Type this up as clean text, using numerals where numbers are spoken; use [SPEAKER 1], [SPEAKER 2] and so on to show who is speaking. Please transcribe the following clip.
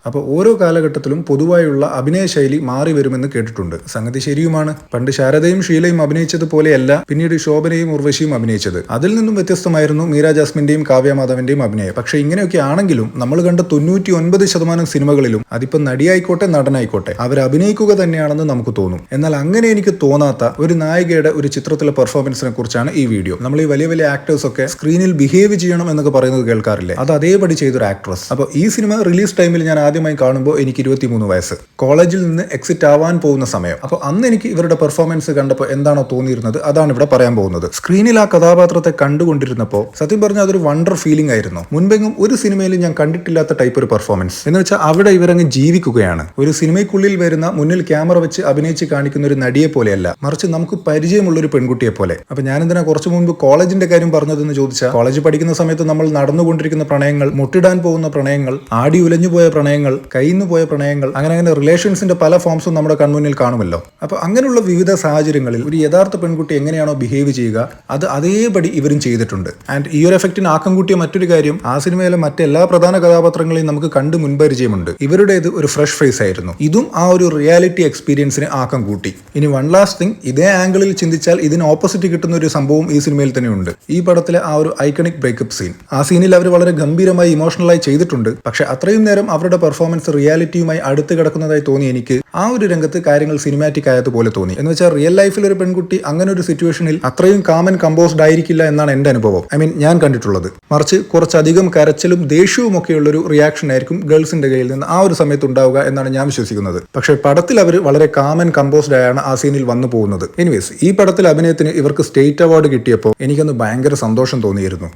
[SPEAKER 1] അപ്പോൾ ഓരോ കാലഘട്ടത്തിലും പൊതുവായുള്ള അഭിനയ ശൈലി മാറി വരുമെന്ന് കേട്ടിട്ടുണ്ട്. സംഗതി ശരിയുമാണ്. പണ്ട് ശാരദയും ഷീലയും അഭിനയിച്ചതുപോലെയല്ല പിന്നീട് ശോഭനയും ഉർവശിയും അഭിനയിച്ചത്. അതിൽ നിന്നും വ്യത്യസ്തമായിരുന്നു മീര ജാസ്മിന്റെയും കാവ്യ മാധവന്റെയും അഭിനയം. പക്ഷേ ഇങ്ങനെയൊക്കെ ആണെങ്കിലും നമ്മൾ കണ്ട 99% സിനിമകളിലും അതിപ്പോൾ നടിയായിക്കോട്ടെ നടനായിക്കോട്ടെ അവർ അഭിനയിക്കുക തന്നെയാണെന്ന് നമുക്ക് തോന്നും. എന്നാൽ അങ്ങനെ എനിക്ക് തോന്നാത്ത ഒരു നായികയുടെ ഒരു ചിത്രത്തിലെ പെർഫോമൻസിനെ കുറിച്ചാണ് ഈ വീഡിയോ. നമ്മൾ ഈ വലിയ വലിയ ആക്ടേഴ്സ് ഒക്കെ സ്ക്രീനിൽ ബിഹേവ് ചെയ്യണം എന്നൊക്കെ പറയുന്നത് കേൾക്കാറില്ലേ? അത് അതേപടി ചെയ്തൊരു ആക്ട്രസ്. അപ്പോൾ ഈ സിനിമ റിലീസ് ടൈമിൽ ഞാൻ ആദ്യമായി കാണുമ്പോൾ എനിക്ക് 23 വയസ്സ്, കോളേജിൽ നിന്ന് എക്സിറ്റ് ആവാൻ പോകുന്ന സമയം. അപ്പോൾ അന്ന് എനിക്ക് ഇവരുടെ പെർഫോമൻസ് കണ്ടപ്പോൾ എന്താണോ തോന്നിയിരുന്നത് അതാണ് ഇവിടെ പറയാൻ പോകുന്നത്. സ്ക്രീനിൽ ആ കഥാപാത്രത്തെ കണ്ടുകൊണ്ടിരുന്നപ്പോൾ സത്യം പറഞ്ഞാൽ അതൊരു വണ്ടർ ഫീലിംഗ് ആയിരുന്നു. മുൻപെങ്ങും ഒരു സിനിമയിലും ഞാൻ കണ്ടിട്ടില്ലാത്ത ടൈപ്പ് ഒരു പെർഫോമൻസ് എന്ന് വെച്ചാൽ അവിടെ ഇവരങ്ങ് ജീവിക്കുകയാണ്. ഒരു സിനിമയ്ക്കുള്ളിൽ വരുന്ന മുന്നിൽ ക്യാമറ വെച്ച് അഭിനയിച്ച് കാണിക്കുന്ന ഒരു നടിയെ പോലെയല്ല, മറിച്ച് നമുക്ക് പരിചയമുള്ള ഒരു പെൺകുട്ടിയെ പോലെ. അപ്പൊ ഞാൻ എന്തിനാ കുറച്ചു മുൻപ് കോളേജിന്റെ കാര്യം പറഞ്ഞതെന്ന് ചോദിച്ചാൽ, കോളേജ് പഠിക്കുന്ന സമയത്ത് നമ്മൾ നടന്നുകൊണ്ടിരിക്കുന്ന പ്രണയങ്ങൾ, മുട്ടിടാൻ പോകുന്ന പ്രണയങ്ങൾ, ആടി ഉലഞ്ഞു പോയ പ്രണയങ്ങൾ, കയ്യിന്നു പോയ പ്രണയങ്ങൾ, അങ്ങനെ റിലേഷൻസിന്റെ പല ഫോംസും നമ്മുടെ കൺമുന്നിൽ കാണുമല്ലോ. അപ്പൊ അങ്ങനെയുള്ള വിവിധ സാഹചര്യങ്ങളിൽ ഒരു യഥാർത്ഥ പെൺകുട്ടി എങ്ങനെയാണോ ബിഹേവ് ചെയ്യുക അത് അതേപടി ഇവരും ചെയ്തിട്ടുണ്ട്. ആൻഡ് ഈ ഒരു എഫക്റ്റിന് ആക്കം കൂട്ടിയ മറ്റൊരു കാര്യം, ആ സിനിമയിലെ മറ്റെല്ലാ പ്രധാന കഥാപാത്രങ്ങളെയും നമുക്ക് കണ്ട് മുൻപരിചയമുണ്ട്. ഇവരുടേത് ഒരു ഫ്രഷ് ഫേസ് ആയിരുന്നു. ഇതും ആ ഒരു റിയാലിറ്റി എക്സ്പീരിയൻസിന് ആക്കം കൂട്ടി. ഇനി വൺ ലാസ്റ്റ് തിങ്, ഇതേ ആംഗിളിൽ ചിന്തിച്ചാൽ ഇതിന് ഓപ്പോസിറ്റ് കിട്ടുന്ന ഒരു സംഭവം ഈ സിനിമയിൽ തന്നെ ഉണ്ട്. ഈ പടത്തിലെ ആ ഒരു ഐക്കണിക് ബ്രേക്കപ്പ് സീൻ, ആ സീനിൽ അവർ വളരെ ഗംഭീരമായി ഇമോഷണലായി ചെയ്തിട്ടുണ്ട്. പക്ഷെ അത്രയും നേരം അവരുടെ പെർഫോമൻസ് റിയാലിറ്റിയുമായി അടുത്ത് കിടക്കുന്നതായി തോന്നി എനിക്ക്. ആ ഒരു രംഗത്ത് കാര്യങ്ങൾ സിനിമാറ്റിക് ആയതുപോലെ തോന്നി. എന്ന് വെച്ചാൽ റിയൽ ലൈഫിൽ ഒരു പെൺകുട്ടി അങ്ങനെ ഒരു സിറ്റുവേഷനിൽ അത്രയും കാം ആൻഡ് കമ്പോസ്ഡ് ആയിരിക്കില്ല എന്നാണ് എന്റെ അനുഭവം. ഞാൻ കണ്ടിട്ടുള്ളത്. മറിച്ച് കുറച്ചധികം കരച്ചിലും ദേഷ്യവും ഒക്കെയുള്ള ഒരു റിയാക്ഷൻ ആയിരിക്കും ഗേൾസിന്റെ കയ്യിൽ നിന്ന് ആ ഒരു സമയത്ത് ഉണ്ടാവുക എന്നാണ് ഞാൻ വിശ്വസിക്കുന്നത്. പക്ഷേ പടത്തിൽ അവർ വളരെ കാം ആൻഡ് കമ്പോസ്ഡ് ആയാണ് ആ സീനിൽ വന്നു പോകുന്നത്. എനിവേസ്, ഈ പടത്തിൽ അഭിനയത്തിന് ഇവർക്ക് സ്റ്റേറ്റ് അവാർഡ് കിട്ടിയപ്പോൾ എനിക്കൊന്ന് ഭയങ്കര സന്തോഷം തോന്നിയിരുന്നു.